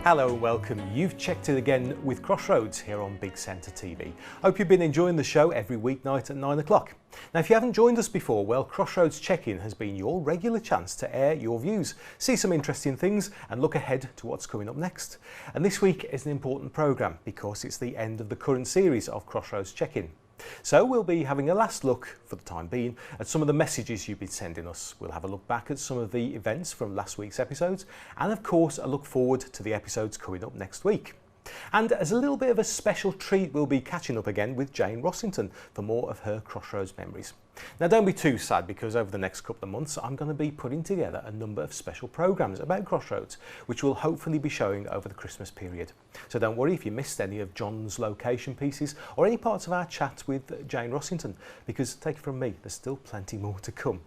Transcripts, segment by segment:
Hello and welcome. You've checked in again with Crossroads here on Big Centre TV. Hope you've been enjoying the show every weeknight at 9 o'clock. Now if you haven't joined us before, well, Crossroads Check-In has been your regular chance to air your views, see some interesting things and look ahead to what's coming up next. And this week is an important programme because it's the end of the current series of Crossroads Check-In. So we'll be having a last look, for the time being, at some of the messages you've been sending us. We'll have a look back at some of the events from last week's episodes and of course a look forward to the episodes coming up next week. And as a little bit of a special treat, we'll be catching up again with Jane Rossington for more of her Crossroads memories. Now don't be too sad, because over the next couple of months I'm going to be putting together a number of special programmes about Crossroads which will hopefully be showing over the Christmas period. So don't worry if you missed any of John's location pieces or any parts of our chat with Jane Rossington, because take it from me, there's still plenty more to come.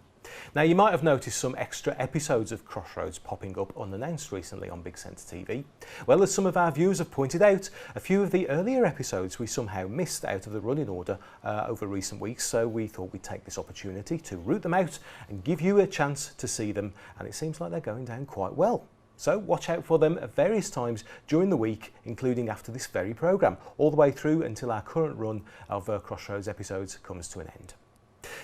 Now you might have noticed some extra episodes of Crossroads popping up unannounced recently on Big Centre TV. Well, as some of our viewers have pointed out, a few of the earlier episodes we somehow missed out of the running order over recent weeks, so we thought we'd take this opportunity to root them out and give you a chance to see them, and it seems like they're going down quite well. So watch out for them at various times during the week, including after this very programme, all the way through until our current run of Crossroads episodes comes to an end.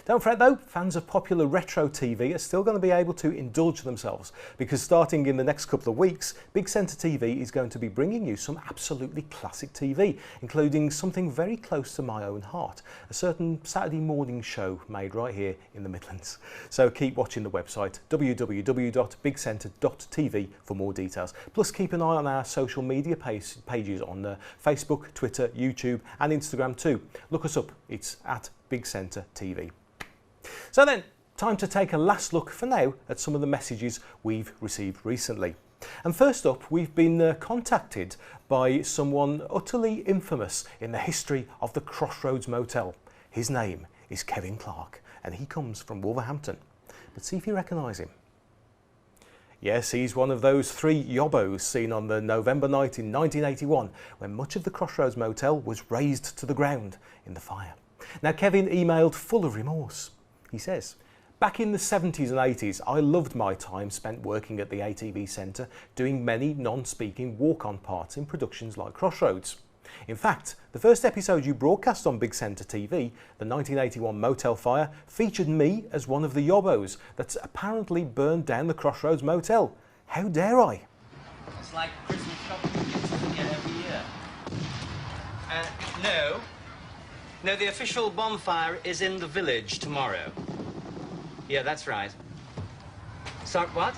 Don't fret though, fans of popular retro TV are still going to be able to indulge themselves, because starting in the next couple of weeks, Big Centre TV is going to be bringing you some absolutely classic TV, including something very close to my own heart, a certain Saturday morning show made right here in the Midlands. So keep watching the website www.bigcentre.tv for more details. Plus keep an eye on our social media pages on Facebook, Twitter, YouTube and Instagram too. Look us up, it's at Big Centre TV. So then, time to take a last look for now at some of the messages we've received recently. And first up, we've been contacted by someone utterly infamous in the history of the Crossroads Motel. His name is Kevin Clark and he comes from Wolverhampton. But see if you recognise him. Yes, he's one of those three yobbos seen on the November night in 1981 when much of the Crossroads Motel was razed to the ground in the fire. Now Kevin emailed full of remorse. He says, "Back in the 70s and 80s, I loved my time spent working at the ATV Centre, doing many non-speaking walk-on parts in productions like Crossroads. In fact, the first episode you broadcast on Big Centre TV, the 1981 motel fire, featured me as one of the yobbos that apparently burned down the Crossroads Motel. How dare I?" It's like Christmas shopping you get every year. No, the official bonfire is in the village tomorrow. Yeah, that's right. Sorry, what?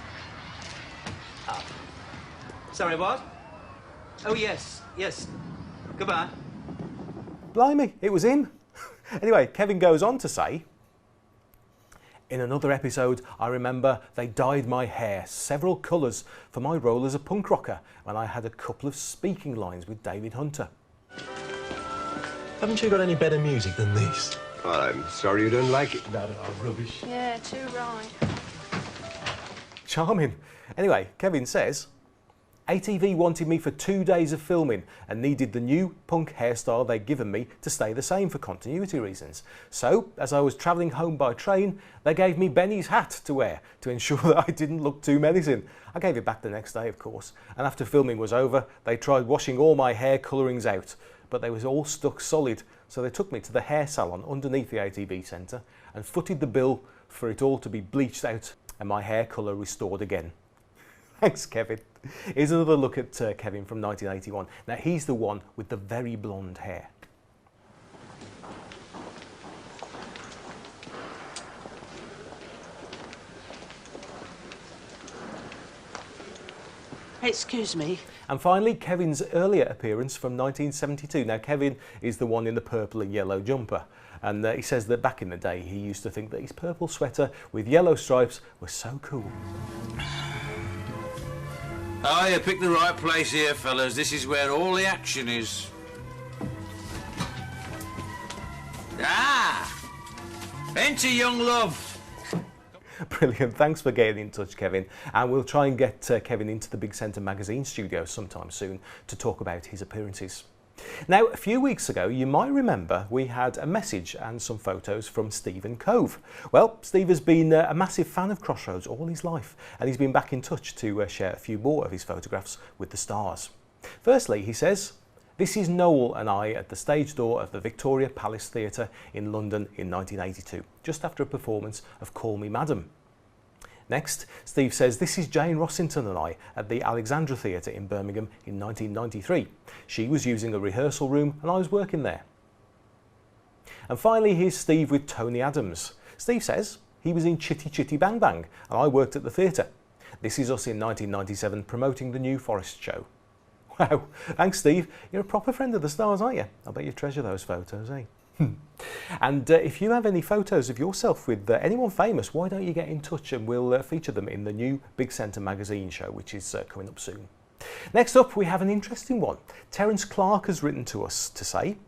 Oh. Sorry, what? Oh, yes. Goodbye. Blimey, it was him. Anyway, Kevin goes on to say, "In another episode, I remember they dyed my hair several colours for my role as a punk rocker when I had a couple of speaking lines with David Hunter. Haven't you got any better music than this? I'm sorry you don't like it. No, rubbish. Yeah, too right. Charming. Anyway, Kevin says, "ATV wanted me for 2 days of filming and needed the new punk hairstyle they'd given me to stay the same for continuity reasons. So, as I was travelling home by train, they gave me Benny's hat to wear to ensure that I didn't look too menacing. I gave it back the next day, of course, and after filming was over, they tried washing all my hair colourings out, but they was all stuck solid, so they took me to the hair salon underneath the ATV Centre and footed the bill for it all to be bleached out and my hair colour restored again." Thanks, Kevin. Here's another look at Kevin from 1981. Now he's the one with the very blonde hair. Excuse me. And finally, Kevin's earlier appearance from 1972. Now Kevin is the one in the purple and yellow jumper. And he says that back in the day he used to think that his purple sweater with yellow stripes was so cool. Oh, you picked the right place here, fellas. This is where all the action is. Ah! Enter, young love. Brilliant. Thanks for getting in touch, Kevin. And we'll try and get Kevin into the Big Centre magazine studio sometime soon to talk about his appearances. Now, a few weeks ago, you might remember we had a message and some photos from Stephen Cove. Well, Steve has been a massive fan of Crossroads all his life, and he's been back in touch to share a few more of his photographs with the stars. Firstly, he says, "This is Noel and I at the stage door of the Victoria Palace Theatre in London in 1982, just after a performance of Call Me Madam." Next, Steve says, "This is Jane Rossington and I at the Alexandra Theatre in Birmingham in 1993. She was using a rehearsal room and I was working there." And finally, here's Steve with Tony Adams. Steve says, "He was in Chitty Chitty Bang Bang and I worked at the theatre. This is us in 1997 promoting the New Forest show." Wow, thanks Steve. You're a proper friend of the stars, aren't you? I bet you treasure those photos, eh? And if you have any photos of yourself with anyone famous, why don't you get in touch and we'll feature them in the new Big Centre magazine show, which is coming up soon. Next up, we have an interesting one. Terence Clark has written to us to say,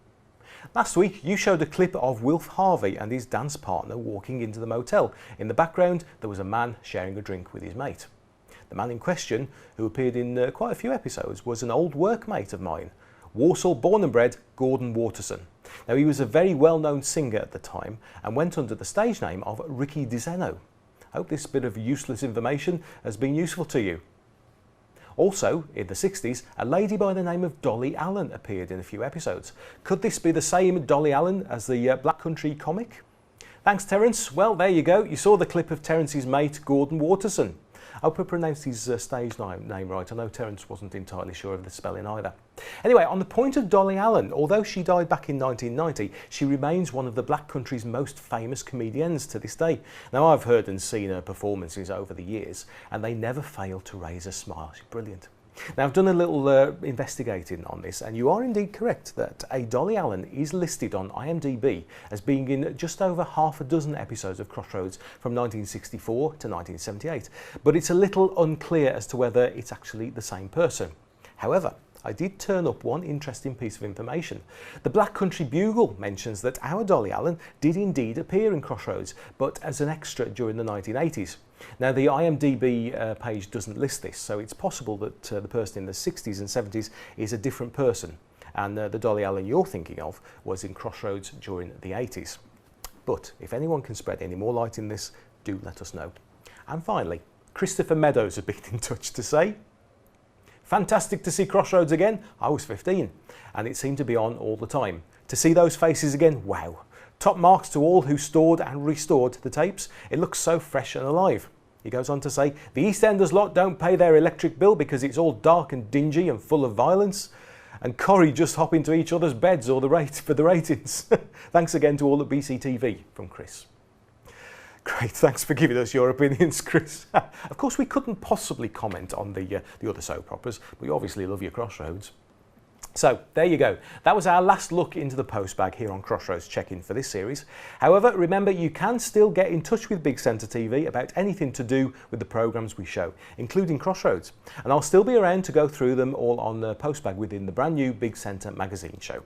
"Last week you showed a clip of Wilf Harvey and his dance partner walking into the motel. In the background there was a man sharing a drink with his mate. The man in question, who appeared in quite a few episodes, was an old workmate of mine, Walsall born and bred Gordon Waterson. Now, he was a very well-known singer at the time and went under the stage name of Ricky DiZeno. Hope this bit of useless information has been useful to you." Also, in the 60s, a lady by the name of Dolly Allen appeared in a few episodes. Could this be the same Dolly Allen as the Black Country comic? Thanks, Terence. Well, there you go. You saw the clip of Terence's mate, Gordon Waterson. I hope I pronounced his stage name right. I know Terence wasn't entirely sure of the spelling either. Anyway, on the point of Dolly Allen, although she died back in 1990, she remains one of the Black Country's most famous comedians to this day. Now, I've heard and seen her performances over the years, and they never fail to raise a smile. She's brilliant. Now, I've done a little investigating on this, and you are indeed correct that a Dolly Allen is listed on IMDb as being in just over half a dozen episodes of Crossroads from 1964 to 1978, but it's a little unclear as to whether it's actually the same person. However, I did turn up one interesting piece of information. The Black Country Bugle mentions that our Dolly Allen did indeed appear in Crossroads, but as an extra during the 1980s. Now, the IMDb page doesn't list this, so it's possible that the person in the 60s and 70s is a different person, and the Dolly Allen you're thinking of was in Crossroads during the 80s. But if anyone can spread any more light in this, do let us know. And finally, Christopher Meadows has been in touch to say, "Fantastic to see Crossroads again. I was 15 and it seemed to be on all the time. To see those faces again, wow. Top marks to all who stored and restored the tapes. It looks so fresh and alive." He goes on to say, "The EastEnders lot don't pay their electric bill because it's all dark and dingy and full of violence. And Corrie just hop into each other's beds or for the ratings." Thanks again to all at BCTV, from Chris. Great, thanks for giving us your opinions, Chris. Of course, we couldn't possibly comment on the other soap operas, but you obviously love your Crossroads. So, there you go. That was our last look into the postbag here on Crossroads Check-In for this series. However, remember, you can still get in touch with Big Centre TV about anything to do with the programmes we show, including Crossroads. And I'll still be around to go through them all on the postbag within the brand new Big Centre magazine show.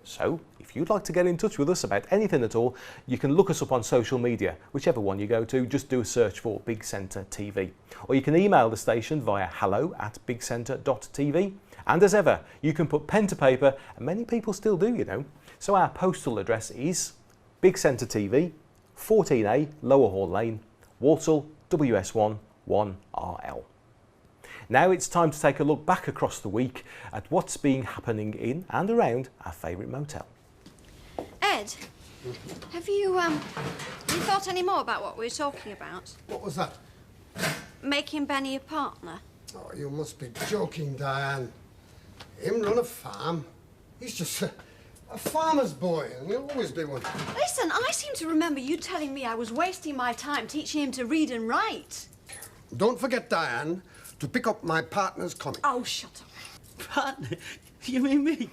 So, if you'd like to get in touch with us about anything at all, you can look us up on social media. Whichever one you go to, just do a search for Big Centre TV. Or you can email the station via hello@bigcentre.tv. And as ever, you can put pen to paper, and many people still do, you know. So our postal address is Big Centre TV, 14A, Lower Hall Lane, Walsall, WS1 1RL. Now it's time to take a look back across the week at what's been happening in and around our favourite motel. Ed, have you thought any more about what we were talking about? What was that? Making Benny a partner? Oh, you must be joking, Diane. Him run a farm? He's just a farmer's boy, and he'll always be one. Listen, I seem to remember you telling me I was wasting my time teaching him to read and write. Don't forget, Diane, to pick up my partner's comic. Oh, shut up. Partner? You mean me?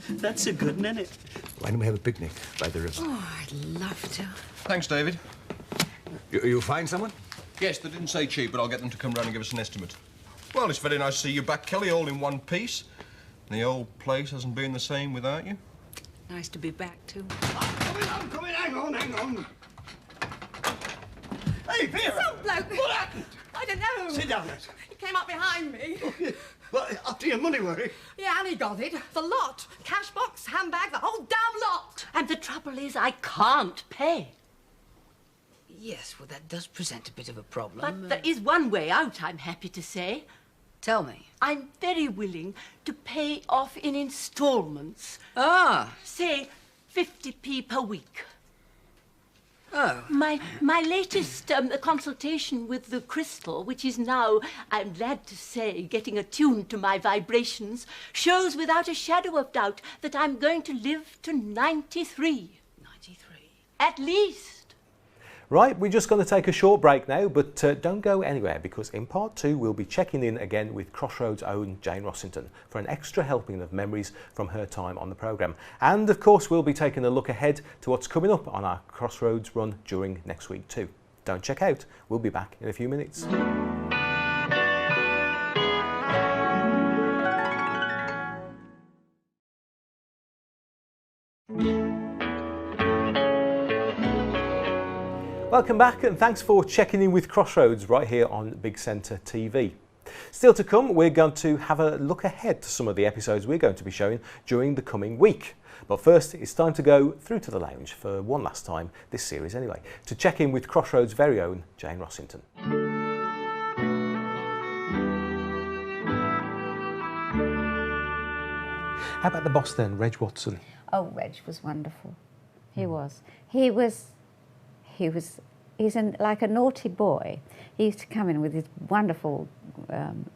That's a good one, isn't it? Why don't we have a picnic by the river? Oh, I'd love to. Thanks, David. You find someone? Yes, they didn't say cheap, but I'll get them to come round and give us an estimate. Well, it's very nice to see you back, Kelly, all in one piece. The old place hasn't been the same without you. Nice to be back, too. I'm coming, hang on. Hey, Vera! Some bloke. What happened? I don't know. Sit down, lads. He came up behind me. Well, after your money, were he? Yeah, and he got it. The lot. Cash box, handbag, the whole damn lot. And the trouble is I can't pay. Yes, well, that does present a bit of a problem. But there is one way out, I'm happy to say. Tell me. I'm very willing to pay off in instalments. Ah. Say 50p per week. Oh. My latest consultation with the crystal, which is now, I'm glad to say, getting attuned to my vibrations, shows without a shadow of doubt that I'm going to live to 93. 93? At least. Right, we're just going to take a short break now, but don't go anywhere, because in part 2 we'll be checking in again with Crossroads' own Jane Rossington for an extra helping of memories from her time on the programme. And of course we'll be taking a look ahead to what's coming up on our Crossroads run during next week too. Don't check out, we'll be back in a few minutes. Welcome back and thanks for checking in with Crossroads right here on Big Centre TV. Still to come, we're going to have a look ahead to some of the episodes we're going to be showing during the coming week. But first, it's time to go through to the lounge for one last time, this series anyway, to check in with Crossroads' very own Jane Rossington. How about the boss then, Reg Watson? Oh, Reg was wonderful. He was. He's like a naughty boy. He used to come in with his wonderful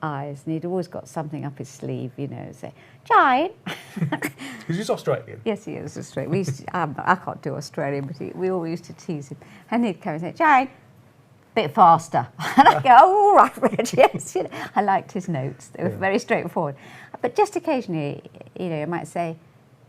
eyes, and he'd always got something up his sleeve, you know, say, Jane. Because he's Australian. Yes, he is Australian. We used to, I can't do Australian, but we all used to tease him. And he'd come and say, Jane, bit faster. And I'd go, oh, all right, Reg, yes. You know, I liked his notes. They were very straightforward. But just occasionally, you know, you might say,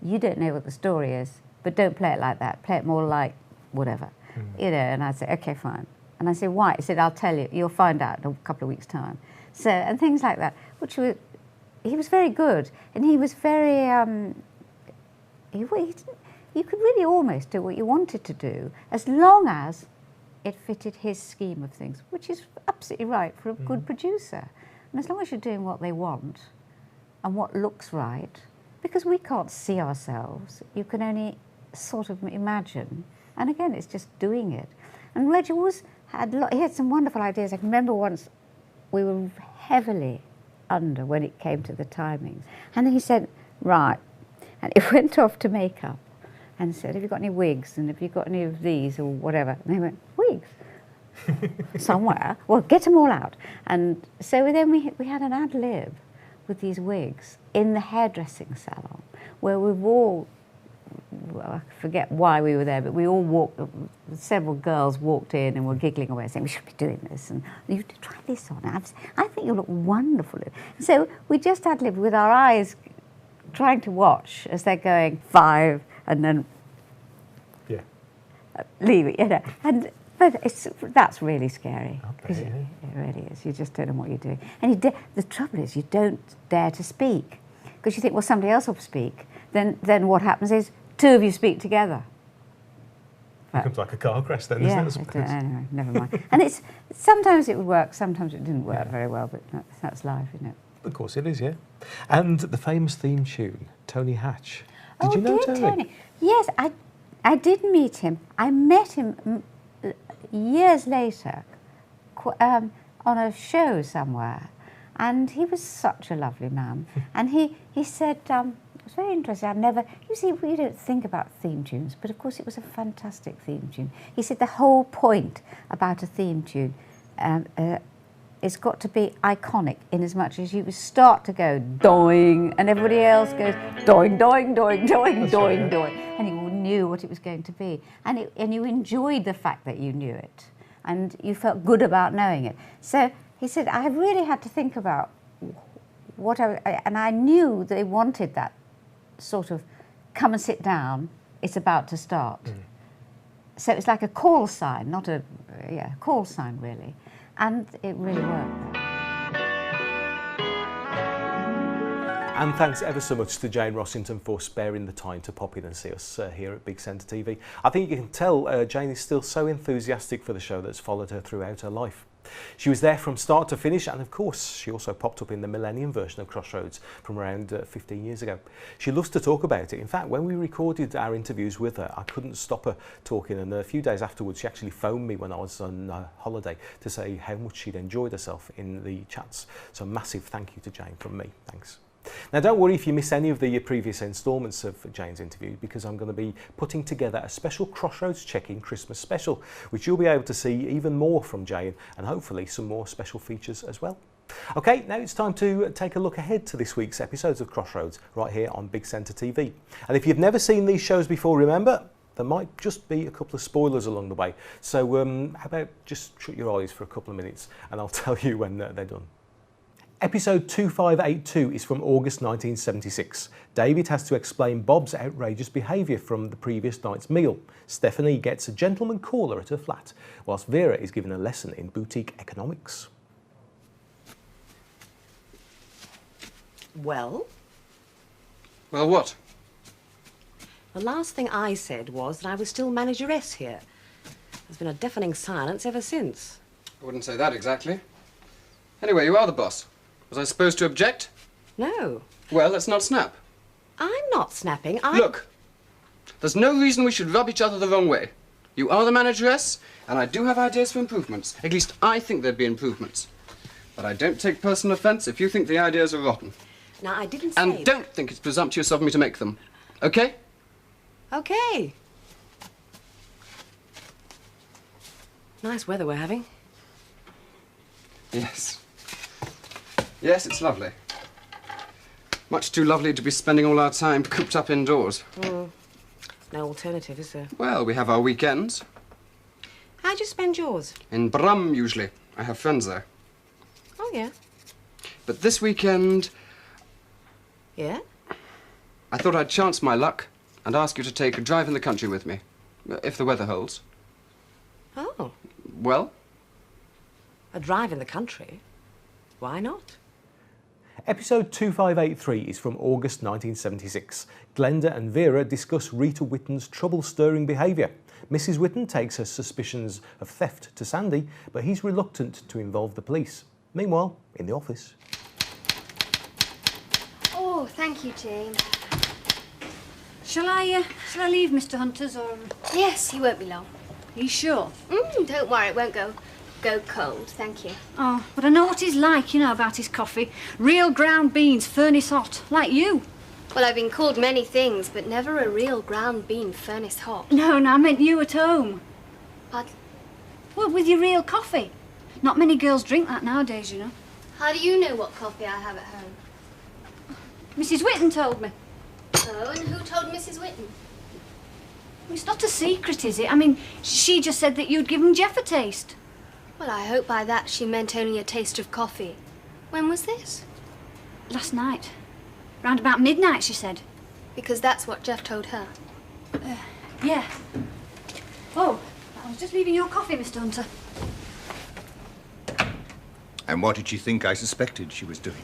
you don't know what the story is, but don't play it like that. Play it more like whatever. You know, and I'd say, okay, fine. And I said, why? He said, I'll tell you, you'll find out in a couple of weeks' time. So, and things like that, which were, he was very good. And he was very, you could really almost do what you wanted to do, as long as it fitted his scheme of things, which is absolutely right for a good producer. And as long as you're doing what they want and what looks right, because we can't see ourselves, you can only sort of imagine. And again, it's just doing it. And Reg always had, he had some wonderful ideas. I can remember once we were heavily under when it came to the timings. And he said, right. And he went off to makeup and said, have you got any wigs? And have you got any of these or whatever? And they went, wigs? Somewhere. Well, get them all out. And so then we had an ad lib with these wigs in the hairdressing salon where we've all, well, I forget why we were there, but we all walked, several girls walked in and were giggling away saying, we should be doing this, and you try this on. I think you look wonderful. So we just ad-libbed with our eyes trying to watch as they're going 5 and then leave it, you know. But that's really scary. Because it really is. You just don't know what you're doing. And the trouble is you don't dare to speak because you think, well, somebody else will speak. Then what happens is 2 of you speak together. It becomes like a car crash then, isn't it? Anyway, never mind. And sometimes it would work, sometimes it didn't work very well, but that's life, isn't it? Of course it is, yeah. And the famous theme tune, Tony Hatch. Did you know Tony? Yes, I did meet him. I met him years later on a show somewhere, and he was such a lovely man. And he said, it was very interesting. You see, we don't think about theme tunes, but of course it was a fantastic theme tune. He said the whole point about a theme tune it's got to be iconic in as much as you start to go doing and everybody else goes doing, doing, doing, doing, doing, doing, and you knew what it was going to be. And you enjoyed the fact that you knew it and you felt good about knowing it. So he said, I really had to think about and I knew they wanted that sort of come and sit down, it's about to start. So it's like a call sign, not a call sign really. And it really worked. And thanks ever so much to Jane Rossington for sparing the time to pop in and see us here at Big Centre TV. I think you can tell Jane is still so enthusiastic for the show that's followed her throughout her life. She was there from start to finish, and of course she also popped up in the Millennium version of Crossroads from around 15 years ago. She loves to talk about it. In fact, when we recorded our interviews with her, I couldn't stop her talking, and a few days afterwards she actually phoned me when I was on holiday to say how much she'd enjoyed herself in the chats. So massive thank you to Jane from me. Thanks. Now don't worry if you miss any of the previous instalments of Jane's interview, because I'm going to be putting together a special Crossroads check-in Christmas special, which you'll be able to see even more from Jane and hopefully some more special features as well. Okay, now it's time to take a look ahead to this week's episodes of Crossroads right here on Big Centre TV. And if you've never seen these shows before, remember, there might just be a couple of spoilers along the way. So how about just shut your eyes for a couple of minutes and I'll tell you when they're done. Episode 2582 is from August 1976. David has to explain Bob's outrageous behaviour from the previous night's meal. Stephanie gets a gentleman caller at her flat, whilst Vera is given a lesson in boutique economics. Well? Well, what? The last thing I said was that I was still manageress here. There's been a deafening silence ever since. I wouldn't say that exactly. Anyway, you are the boss. Was I supposed to object? No. Well, let's not snap. I'm not snapping. Look, there's no reason we should rub each other the wrong way. You are the manageress, and I do have ideas for improvements. At least I think there'd be improvements. But I don't take personal offence if you think the ideas are rotten. Now, I didn't say... And don't think it's presumptuous of me to make them. Okay? Okay. Nice weather we're having. Yes. Yes, it's lovely. Much too lovely to be spending all our time cooped up indoors. No alternative, is there? Well, we have our weekends. How'd you spend yours? In Brum, usually. I have friends there. Oh, yeah. But this weekend... Yeah? I thought I'd chance my luck and ask you to take a drive in the country with me, if the weather holds. Oh. Well? A drive in the country? Why not? Episode 2583 is from August 1976. Glenda and Vera discuss Rita Whitten's trouble-stirring behaviour. Mrs. Whitten takes her suspicions of theft to Sandy, but he's reluctant to involve the police. Meanwhile, in the office. Oh, thank you, Jane. Shall I leave, Mr. Hunters, or...? Yes, he won't be long. Are you sure? Don't worry, it won't go cold, thank you. Oh, but I know what he's like, you know, about his coffee. Real ground beans, furnace hot, like you. Well, I've been called many things, but never a real ground bean furnace hot. No, I meant you at home. Pardon? Well, with your real coffee. Not many girls drink that nowadays, you know. How do you know what coffee I have at home? Mrs. Whitten told me. Oh, and who told Mrs. Whitten? It's not a secret, is it? I mean, she just said that you'd given Jeff a taste. Well, I hope by that she meant only a taste of coffee. When was this? Last night. Round about midnight, she said. Because that's what Jeff told her. Yeah. Oh, I was just leaving your coffee, Mr. Hunter. And what did she think I suspected she was doing?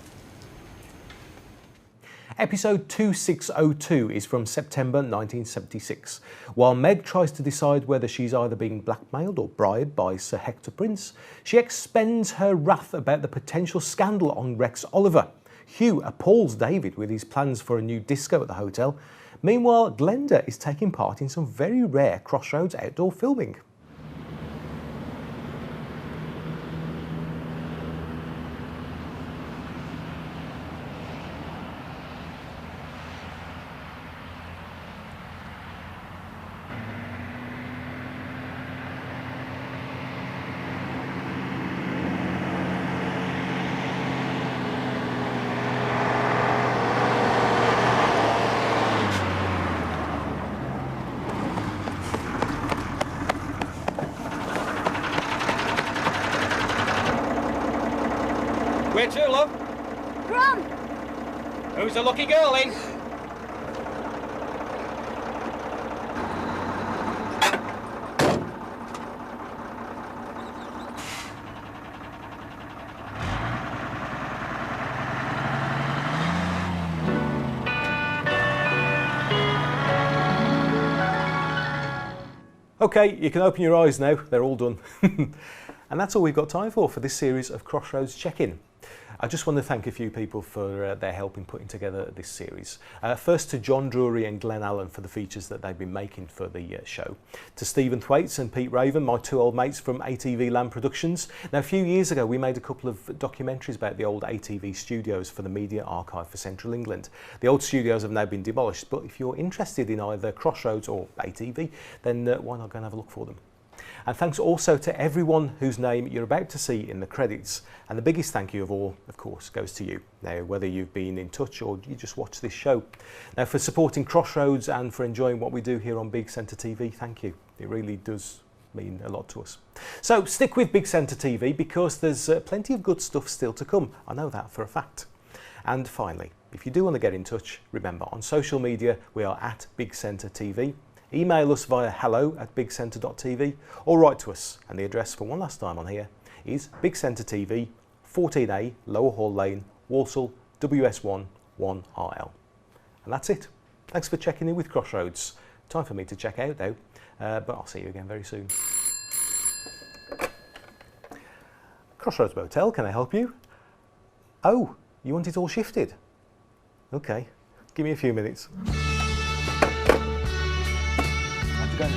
Episode 2602 is from September 1976. While Meg tries to decide whether she's either being blackmailed or bribed by Sir Hector Prince, she expends her wrath about the potential scandal on Rex Oliver. Hugh appalls David with his plans for a new disco at the hotel. Meanwhile, Glenda is taking part in some very rare Crossroads outdoor filming. Where to, love? Run! Who's the lucky girl in? Okay, you can open your eyes now, they're all done. And that's all we've got time for this series of Crossroads Check-In. I just want to thank a few people for their help in putting together this series. First to John Drury and Glenn Allen for the features that they've been making for the show. To Stephen Thwaites and Pete Raven, my two old mates from ATV Land Productions. Now, a few years ago we made a couple of documentaries about the old ATV studios for the Media Archive for Central England. The old studios have now been demolished, but if you're interested in either Crossroads or ATV, then why not go and have a look for them. And thanks also to everyone whose name you're about to see in the credits. And the biggest thank you of all, of course, goes to you. Now, whether you've been in touch or you just watch this show. Now, for supporting Crossroads and for enjoying what we do here on Big Centre TV, thank you. It really does mean a lot to us. So stick with Big Centre TV because there's plenty of good stuff still to come. I know that for a fact. And finally, if you do want to get in touch, remember on social media we are at Big Centre TV. Email us via hello@bigcentre.tv or write to us, and the address for one last time on here is Big Centre TV, 14A Lower Hall Lane, Walsall, WS1 1RL. And that's it. Thanks for checking in with Crossroads. Time for me to check out though, but I'll see you again very soon. Crossroads Motel, can I help you? Oh, you want it all shifted? Okay, give me a few minutes. Go.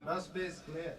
Last base clear.